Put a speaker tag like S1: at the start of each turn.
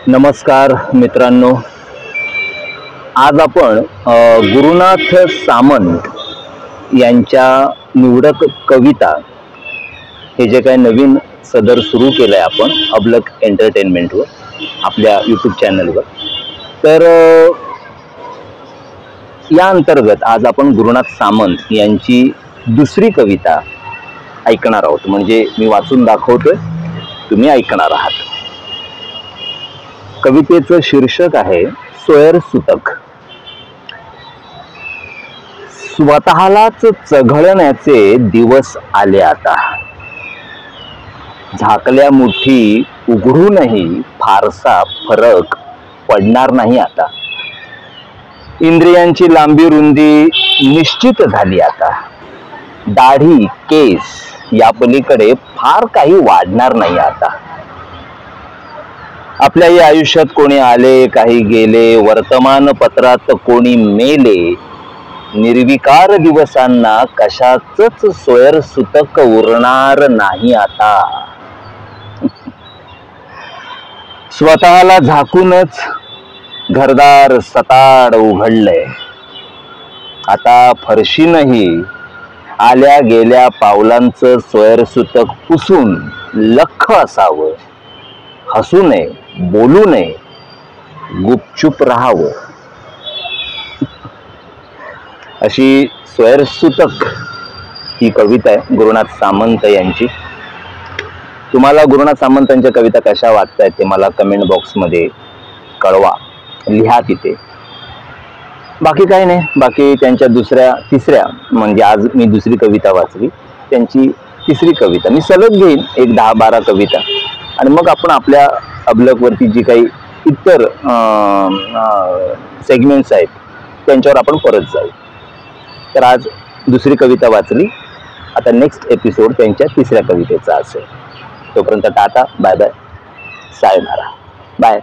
S1: नमस्कार मित्रांनो, आज आपण गुरुनाथ सामंत यांच्या निवडक कविता हे जे काही नवीन सदर सुरू केलं आहे आपण अबलक एंटरटेनमेंटवर आपल्या यूट्यूब चॅनलवर, तर या अंतर्गत आज आपण गुरुनाथ सामंत यांची दुसरी कविता ऐकणार आहोत. म्हणजे मी वाचून दाखवतोय, तुम्ही ऐकणार आहात. कवितेचं शीर्षक आहे सोयरसुतक. स्वतःलाच चघळण्याचे दिवस आले आता. झाकल्या मुठी उघडूनही फारसा फरक पडणार नाही आता. इंद्रियांची लांबी रुंदी निश्चित झाली आता. दाढी केस या पलीकडे फार काही वाढणार नाही आता. आपल्याही आयुष्यात कोणी आले, काही गेले, वर्तमानपत्रात कोणी मेले. निर्विकार दिवसांना कशाचंच सोयरसुतक उरणार नाही आता. स्वतःला झाकूनच घरदार सताड उघडलंय. आता फरशीनही आल्या गेल्या पावलांचं सोयरसुतक पुसून लख्ख असावं. हसू नये, बोलू नये, गुपचूप राहावं. अशी सोयरसुतक ही कविता आहे गुरुनाथ सामंत यांची. तुम्हाला गुरुनाथ सामंतांच्या कविता कशा वाटतायत ते मला कमेंट बॉक्समध्ये कळवा, लिहा तिथे. बाकी काही नाही. बाकी त्यांच्या तिसऱ्या म्हणजे आज मी दुसरी कविता वाचली, त्यांची तिसरी कविता मी सलग घेईन, एक 10-12 कविता, आणि मग आपण आपल्या अबलकवरती जी काही इतर सेगमेंट्स आहेत त्यांच्यावर आपण परत जाऊ. तर आज दुसरी कविता वाचली, आता नेक्स्ट एपिसोड त्यांच्या तिसऱ्या कवितेचा असेल. तोपर्यंत टाटा, बाय बाय, सायोनारा, बाय.